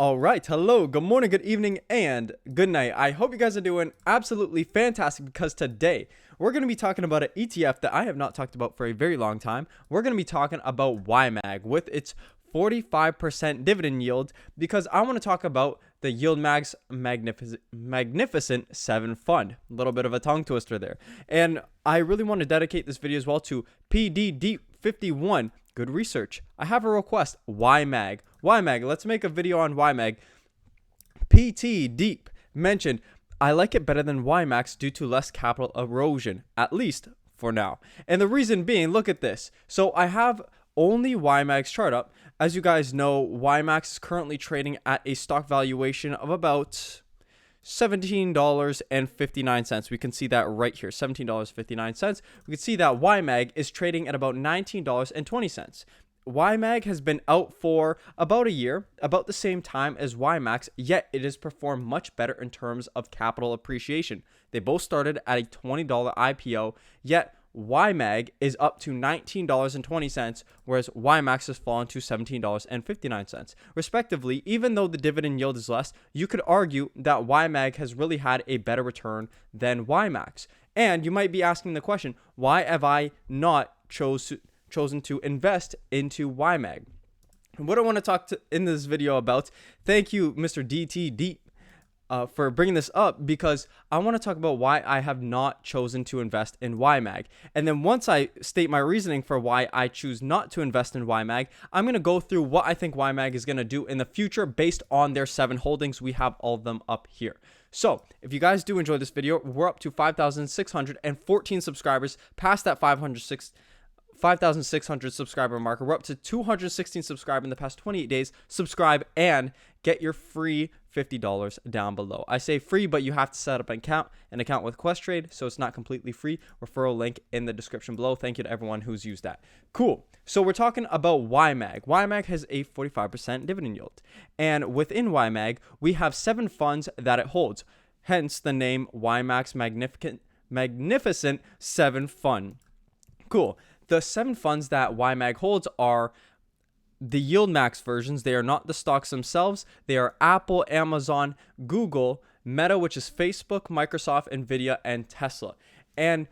All right, hello, good morning, good evening, and good night. I hope you guys are doing absolutely fantastic because today we're going to be talking about an ETF that I have not talked about for a very long time. We're going to be talking about YMAG with its 45% dividend yield because I want to talk about the Yieldmax Magnificent 7 fund. A little bit of a tongue twister there. And I really want to dedicate this video as well to PD Deep 51. Good research. I have a request. YMAG. YMAG. Let's make a video on YMAG. PT Deep mentioned, I like it better than Ymax due to less capital erosion, at least for now. And the reason being, look at this. So I have only YMAG's chart up. As you guys know, Ymax is currently trading at a stock valuation of about $17.59. We can see that right here, $17.59. We can see that YMAG is trading at about $19.20. YMAG has been out for about a year, about the same time as Ymax, yet it has performed much better in terms of capital appreciation. They both started at a $20 IPO, yet YMAG is up to $19.20, whereas Ymax has fallen to $17.59, respectively. Even though the dividend yield is less, you could argue that YMAG has really had a better return than Ymax. And you might be asking the question, why have I not chosen to invest into YMAG? And what I want to talk in this video about, thank you, Mr. DTD, for bringing this up, because I want to talk about why I have not chosen to invest in YMAG. And then once I state my reasoning for why I choose not to invest in YMAG, I'm going to go through what I think YMAG is going to do in the future based on their 7 holdings. We have all of them up here. So if you guys do enjoy this video, we're up to 5,614 subscribers, past that 5,600 subscriber marker. We're up to 216 subscribers in the past 28 days. Subscribe and get your free $50 down below. I say free, but you have to set up an account with Questrade, so it's not completely free. Referral link in the description below. Thank you to everyone who's used that. Cool. So we're talking about YMAG. YMAG has a 45% dividend yield. And within YMAG, we have 7 funds that it holds. Hence the name Yieldmax Magnificent 7 Fund. Cool. The 7 funds that YMAG holds are the Yieldmax versions. They are not the stocks themselves. They are Apple, Amazon, Google, Meta, which is Facebook, Microsoft, Nvidia, and Tesla. And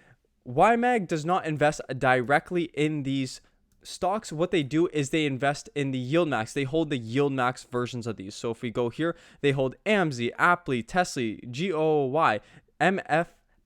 YMAG does not invest directly in these stocks. What they do is they invest in the Yieldmax. They hold the Yieldmax versions of these. So if we go here, they hold AMZN, Apple, Tesla, GOY,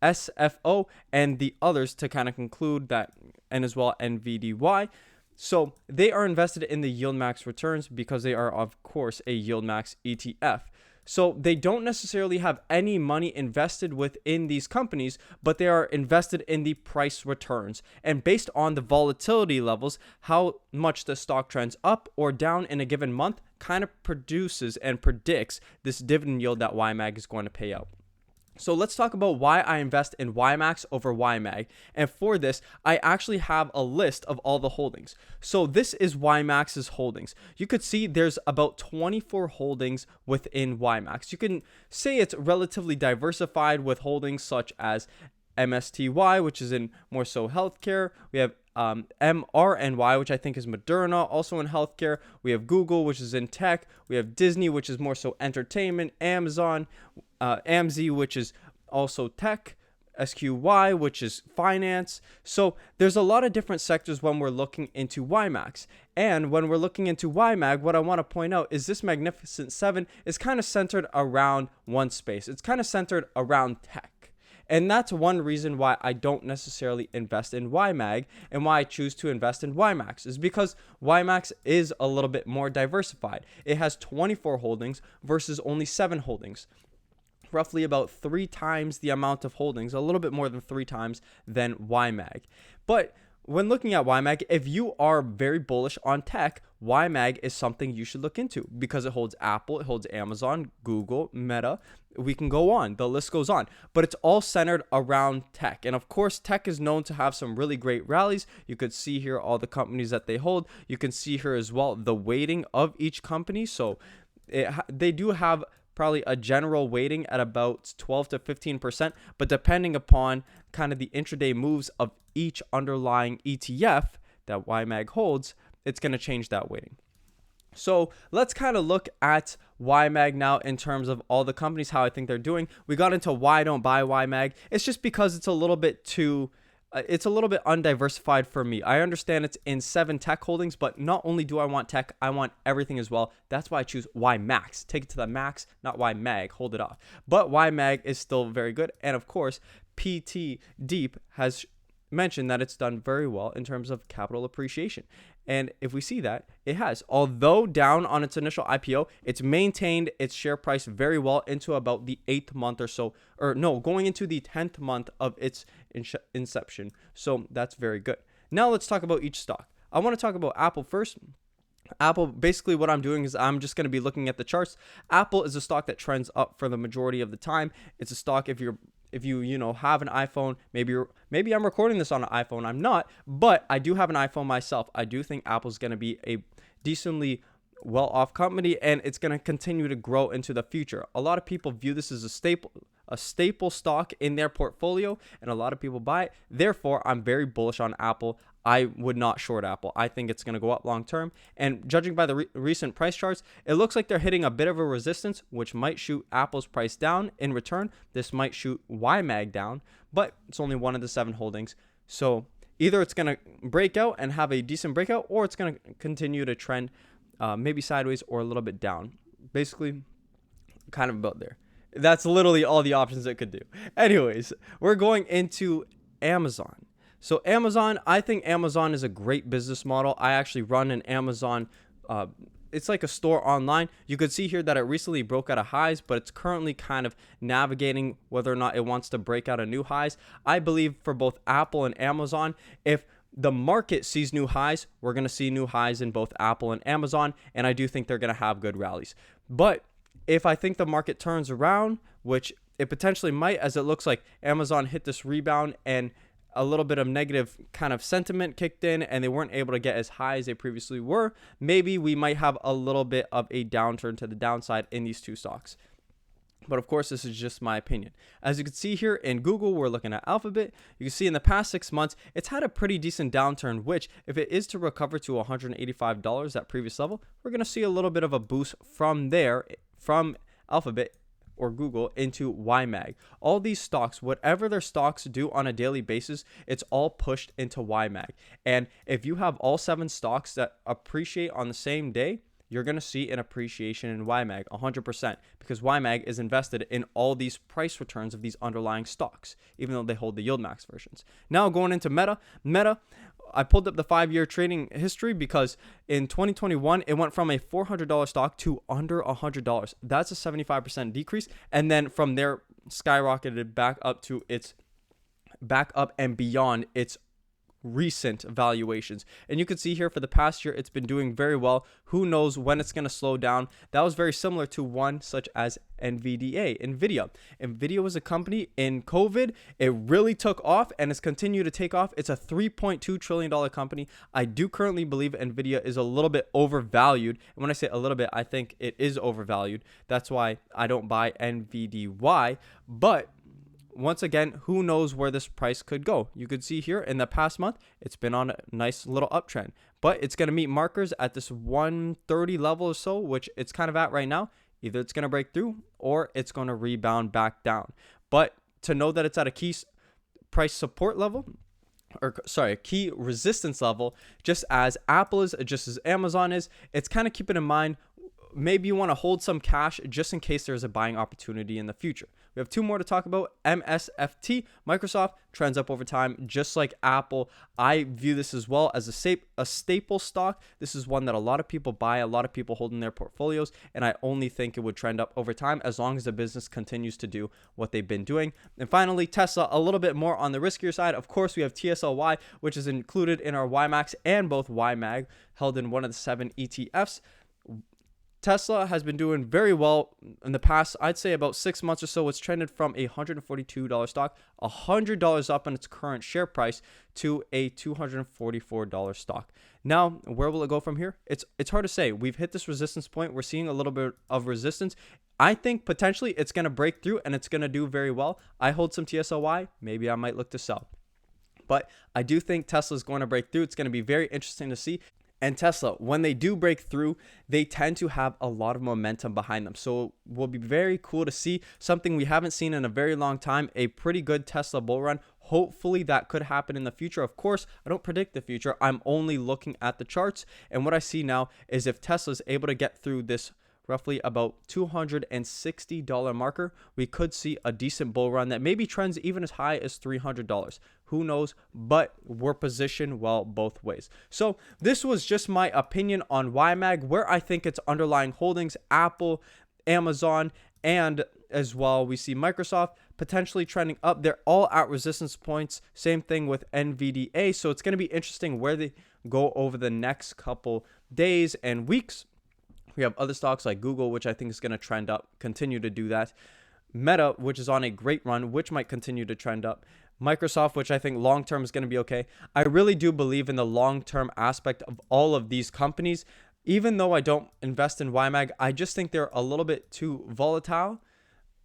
SFO, and the others to kind of conclude that, and as well NVDY. So they are invested in the Yieldmax returns because they are, of course, a Yieldmax ETF. So they don't necessarily have any money invested within these companies, but they are invested in the price returns. And based on the volatility levels, how much the stock trends up or down in a given month kind of produces and predicts this dividend yield that YMAG is going to pay out. So let's talk about why I invest in Ymax over YMAG. And for this, I actually have a list of all the holdings. So this is Ymax's holdings. You could see there's about 24 holdings within Ymax. You can say it's relatively diversified with holdings such as MSTY, which is in more so healthcare. We have MRNY, which I think is Moderna, also in healthcare. We have Google, which is in tech. We have Disney, which is more so entertainment. Amazon, AMZ, which is also tech. SQY, which is finance. So there's a lot of different sectors when we're looking into Ymax. And when we're looking into YMAG, what I want to point out is this Magnificent 7 is kind of centered around one space. It's kind of centered around tech. And that's one reason why I don't necessarily invest in YMAG and why I choose to invest in Ymax is because Ymax is a little bit more diversified. It has 24 holdings versus only 7 holdings. Roughly about 3 times the amount of holdings, a little bit more than 3 times than YMAG. But when looking at YMAG, if you are very bullish on tech, YMAG is something you should look into because it holds Apple, it holds Amazon, Google, Meta. We can go on. The list goes on. But it's all centered around tech. And of course, tech is known to have some really great rallies. You could see here all the companies that they hold. You can see here as well the weighting of each company. So they do have probably a general weighting at about 12 to 15%, but depending upon kind of the intraday moves of each underlying ETF that YMAG holds, it's going to change that weighting. So let's kind of look at YMAG now in terms of all the companies, how I think they're doing. We got into why I don't buy YMAG. It's just because it's a little bit too, it's a little bit undiversified for me. I understand it's in 7 tech holdings, but not only do I want tech, I want everything as well. That's why I choose YMAX. Take it to the max, not YMAG. Hold it off. But YMAG is still very good. And of course, PT Deep has mentioned that it's done very well in terms of capital appreciation. And if we see that, it has. Although down on its initial IPO, it's maintained its share price very well into about the 8th month or so, or no, going into the 10th month of its inception. So that's very good. Now let's talk about each stock. I want to talk about Apple first. Apple, basically what I'm doing is I'm just going to be looking at the charts. Apple is a stock that trends up for the majority of the time. It's a stock, if you have an iPhone, maybe I'm recording this on an iPhone. I'm not, but I do have an iPhone myself. I do think Apple's going to be a decently well-off company, and it's going to continue to grow into the future. A lot of people view this as a staple stock in their portfolio, and a lot of people buy it. Therefore, I'm very bullish on Apple. I would not short Apple. I think it's going to go up long term. And judging by the recent price charts, it looks like they're hitting a bit of a resistance, which might shoot Apple's price down. In return, this might shoot YMAG down, but it's only one of the 7 holdings. So either it's going to break out and have a decent breakout, or it's going to continue to trend maybe sideways or a little bit down. Basically, kind of about there. That's literally all the options it could do. Anyways, we're going into Amazon. So Amazon, I think Amazon is a great business model. I actually run an Amazon, it's like a store online. You could see here that it recently broke out of highs, but it's currently kind of navigating whether or not it wants to break out of new highs. I believe for both Apple and Amazon, if the market sees new highs, we're going to see new highs in both Apple and Amazon, and I do think they're going to have good rallies. But if I think the market turns around, which it potentially might, as it looks like Amazon hit this rebound and a little bit of negative kind of sentiment kicked in and they weren't able to get as high as they previously were, maybe we might have a little bit of a downturn to the downside in these 2 stocks. But of course, this is just my opinion. As you can see here in Google, we're looking at Alphabet. You can see in the past 6 months, it's had a pretty decent downturn, which if it is to recover to $185, that previous level, we're going to see a little bit of a boost from there, from Alphabet or Google into YMAG. All these stocks, whatever their stocks do on a daily basis, it's all pushed into YMAG. And if you have all 7 stocks that appreciate on the same day, you're going to see an appreciation in YMAG 100%, because YMAG is invested in all these price returns of these underlying stocks, even though they hold the Yieldmax versions. Now going into Meta, I pulled up the 5-year trading history because in 2021, it went from a $400 stock to under $100. That's a 75% decrease. And then from there, skyrocketed back up and beyond its recent valuations. And you can see here for the past year, it's been doing very well. Who knows when it's going to slow down? That was very similar to one such as Nvidia. Nvidia was a company in COVID. It really took off and has continued to take off. It's a $3.2 trillion company. I do currently believe Nvidia is a little bit overvalued. And when I say a little bit, I think it is overvalued. That's why I don't buy NVDY. But once again, who knows where this price could go? You could see here in the past month, it's been on a nice little uptrend, but it's going to meet markers at this 130 level or so, which it's kind of at right now. Either it's going to break through or it's going to rebound back down. But to know that it's at a key price support level, a key resistance level, just as Apple is, just as Amazon is, it's kind of keeping in mind, maybe you want to hold some cash just in case there's a buying opportunity in the future. We have 2 more to talk about. MSFT, Microsoft, trends up over time, just like Apple. I view this as well as a staple stock. This is one that a lot of people buy, a lot of people hold in their portfolios, and I only think it would trend up over time as long as the business continues to do what they've been doing. And finally, Tesla, a little bit more on the riskier side. Of course, we have TSLY, which is included in our YMAX and both YMAG, held in one of the 7 ETFs. Tesla has been doing very well in the past, I'd say about 6 months or so. It's trended from a $142 stock, $100 up in its current share price, to a $244 stock. Now, where will it go from here? It's hard to say. We've hit this resistance point. We're seeing a little bit of resistance. I think potentially it's going to break through and it's going to do very well. I hold some TSLY. Maybe I might look to sell. But I do think Tesla is going to break through. It's going to be very interesting to see. And Tesla, when they do break through, they tend to have a lot of momentum behind them. So it will be very cool to see something we haven't seen in a very long time, a pretty good Tesla bull run. Hopefully that could happen in the future. Of course, I don't predict the future. I'm only looking at the charts. And what I see now is if Tesla is able to get through this roughly about $260 marker, we could see a decent bull run that maybe trends even as high as $300. Who knows? But we're positioned well both ways. So this was just my opinion on YMAG, where I think its underlying holdings, Apple, Amazon, and as well we see Microsoft potentially trending up. They're all at resistance points. Same thing with NVDA. So it's going to be interesting where they go over the next couple days and weeks. We have other stocks like Google, which I think is going to trend up, continue to do that. Meta, which is on a great run, which might continue to trend up. Microsoft, which I think long-term is going to be okay. I really do believe in the long-term aspect of all of these companies. Even though I don't invest in YMAG, I just think they're a little bit too volatile.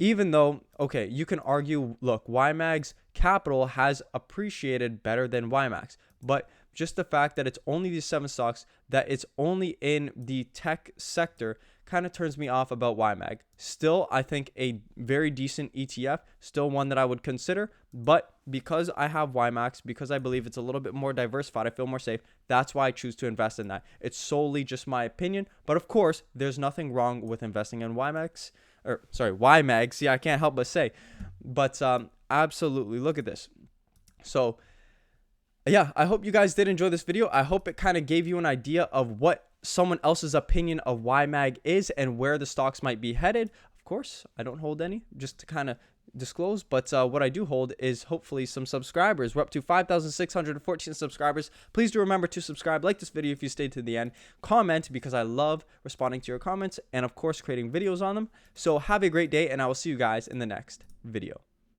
Even though, okay, you can argue, look, YMAG's capital has appreciated better than YMAX, but just the fact that it's only these 7 stocks, that it's only in the tech sector, kind of turns me off about YMAG. Still, I think a very decent ETF, still one that I would consider, but because I have YMAX, because I believe it's a little bit more diversified, I feel more safe, that's why I choose to invest in that. It's solely just my opinion, but of course, there's nothing wrong with investing in YMAX, or sorry, YMAG. See, I can't help but say, but absolutely, look at this. So yeah, I hope you guys did enjoy this video. I hope it kind of gave you an idea of what someone else's opinion of YMAG is and where the stocks might be headed. Of course, I don't hold any, just to kind of disclose, but what I do hold is hopefully some subscribers. We're up to 5,614 subscribers. Please do remember to subscribe, like this video if you stayed to the end, comment because I love responding to your comments, and of course creating videos on them. So have a great day, and I will see you guys in the next video.